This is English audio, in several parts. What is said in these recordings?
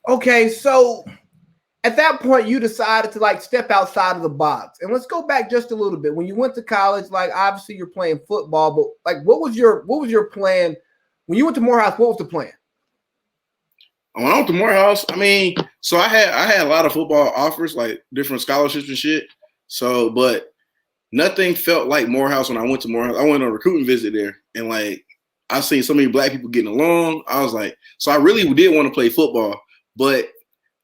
Okay, so at that point, you decided to like step outside of the box, and let's go back just a little bit. When you went to college, like obviously you're playing football, but like what was your plan when you went to Morehouse? What was the plan? When I went to Morehouse, I mean, so I had a lot of football offers, like different scholarships and shit. So, but nothing felt like Morehouse when I went to Morehouse. I went on a recruiting visit there, and like I seen so many black people getting along. I was like, so I really did want to play football, but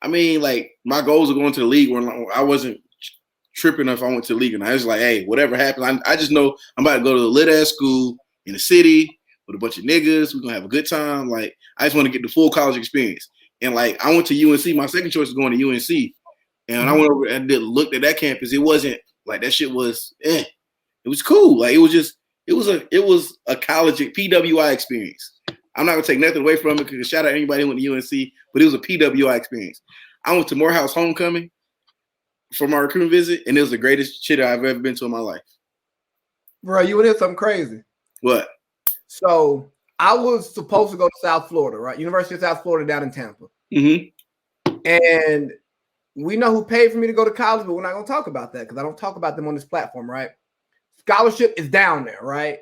I mean, like my goals of going to the league were I wasn't tripping if I went to the league, and I was like, hey, whatever happens, I just know I'm about to go to the lit ass school in the city with a bunch of niggas. We're gonna have a good time. Like I just want to get the full college experience. And like I went to UNC. My second choice was going to UNC. And when I went over and looked at that campus, it wasn't like that shit was. It was cool. Like it was a college PWI experience. I'm not gonna take nothing away from it because shout out anybody who went to UNC, but it was a PWI experience. I went to Morehouse homecoming for my recruiting visit, and it was the greatest shit I've ever been to in my life. Bro, you would hear something crazy. What? So I was supposed to go to South Florida, right? University of South Florida down in Tampa. Mm-hmm. And we know who paid for me to go to college, but we're not going to talk about that because I don't talk about them on this platform, right? Scholarship is down there, right?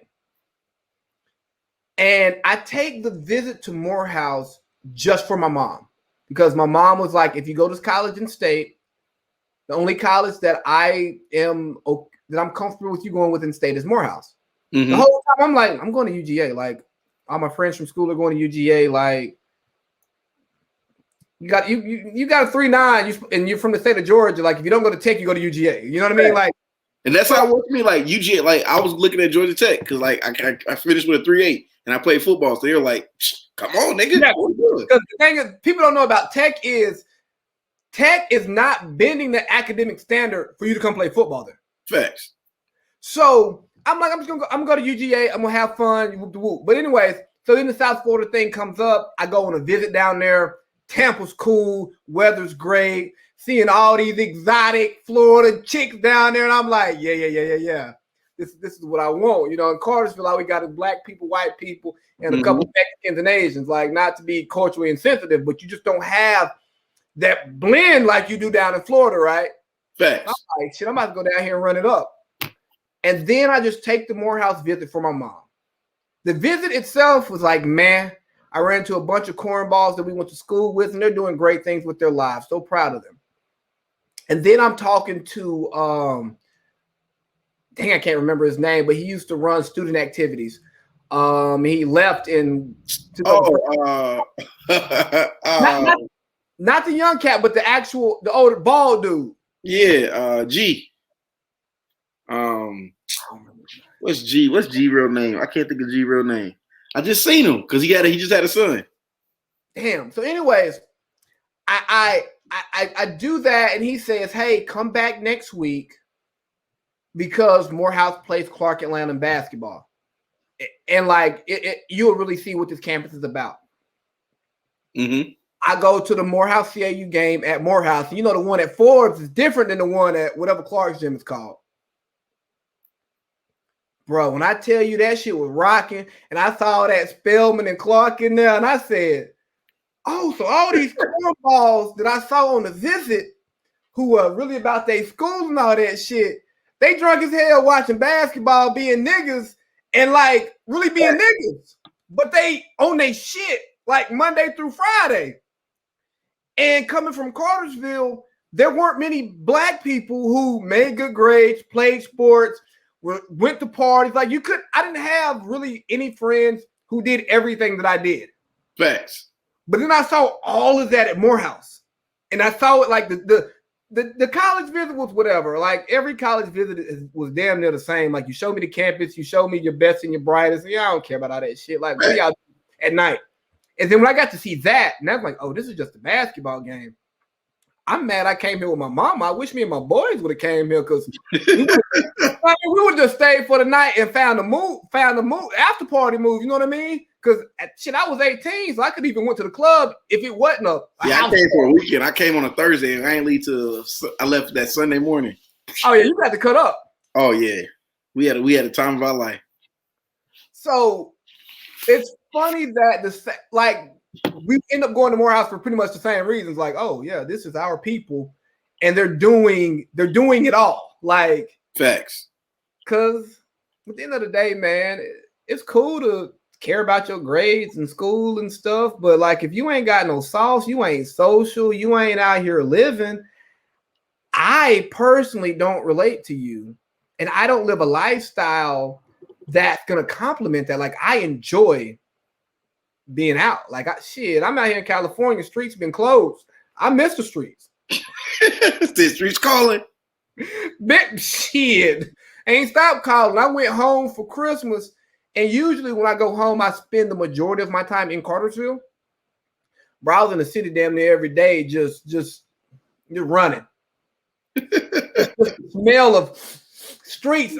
And I take the visit to Morehouse just for my mom because my mom was like, if you go to college in state, the only college that I'm comfortable with you going with in state is Morehouse. Mm-hmm. The whole time I'm like, I'm going to UGA. Like all my friends from school are going to UGA. Like you got a 3.9, and you're from the state of Georgia. Like if you don't go to Tech, you go to UGA. You know what I mean? Like, and that's how it worked for me. Like UGA, like I was looking at Georgia Tech because like I finished with a 3.8 and I played football. So they were like, come on, nigga. Yeah, because the thing is, people don't know about Tech is not bending the academic standard for you to come play football there. Facts. So I'm like, I'm gonna go to UGA. I'm gonna have fun. Whoop, whoop. But anyways, so then the South Florida thing comes up. I go on a visit down there. Tampa's cool. Weather's great. Seeing all these exotic Florida chicks down there, and I'm like, yeah. This is what I want. You know, in Cartersville, all we got is black people, white people, and a couple Mexicans and Asians. Like, not to be culturally insensitive, but you just don't have that blend like you do down in Florida, right? Facts. I'm like, shit, I'm about to go down here and run it up. And then I just take the Morehouse visit for my mom. The visit itself was like, man, I ran into a bunch of cornballs that we went to school with, and they're doing great things with their lives. So proud of them. And then I'm talking to, I can't remember his name, but he used to run student activities. He left in. Not the young cat, but the older bald dude. Yeah, G. What's G real name? I can't think of G real name. I just seen him because he just had a son. Damn. So, anyways, I do that, and he says, "Hey, come back next week because Morehouse plays Clark Atlanta in basketball, and like you'll really see what this campus is about." Mm-hmm. I go to the Morehouse CAU game at Morehouse. You know, the one at Forbes is different than the one at whatever Clark's gym is called. Bro, when I tell you that shit was rocking, and I saw that Spellman and Clark in there, and I said, oh, so all these cornballs that I saw on the visit who were really about their schools and all that shit, they drunk as hell watching basketball, being niggas, and like really being niggas. But they on their shit like Monday through Friday. And coming from Cartersville, there weren't many black people who made good grades, played sports, went to parties. Like I didn't have really any friends who did everything that I did. Facts. But then I saw all of that at Morehouse. And I saw it like the college visit was whatever. Like every college visit was damn near the same. Like you show me the campus, you show me your best and your brightest. Yeah, I don't care about all that shit. Like we out at night. And then when I got to see that, and I was like, oh, this is just a basketball game. I'm mad I came here with my mama. I wish me and my boys would have came here because we would just stay for the night and found the after party move. You know what I mean? Because shit, I was 18, so I could even went to the club if it wasn't a I came for a weekend. I came on a Thursday and I ain't leave till I left that Sunday morning. Oh yeah, you got to cut up. Oh yeah, we had a time of our life. So it's funny that we end up going to Morehouse for pretty much the same reasons. Like, oh yeah, this is our people, and they're doing it all. Like facts. Because at the end of the day, man, it's cool to care about your grades in school and stuff, but like if you ain't got no sauce, you ain't social, you ain't out here living. I personally don't relate to you, and I don't live a lifestyle that's gonna complement that. Like I enjoy being out. Like I'm out here in California. Streets been closed. I miss the streets. The streets calling. Big shit. Ain't stopped calling. I went home for Christmas, and usually when I go home, I spend the majority of my time in Cartersville. Bro, I was in the city damn near every day, just running. Just the smell of streets.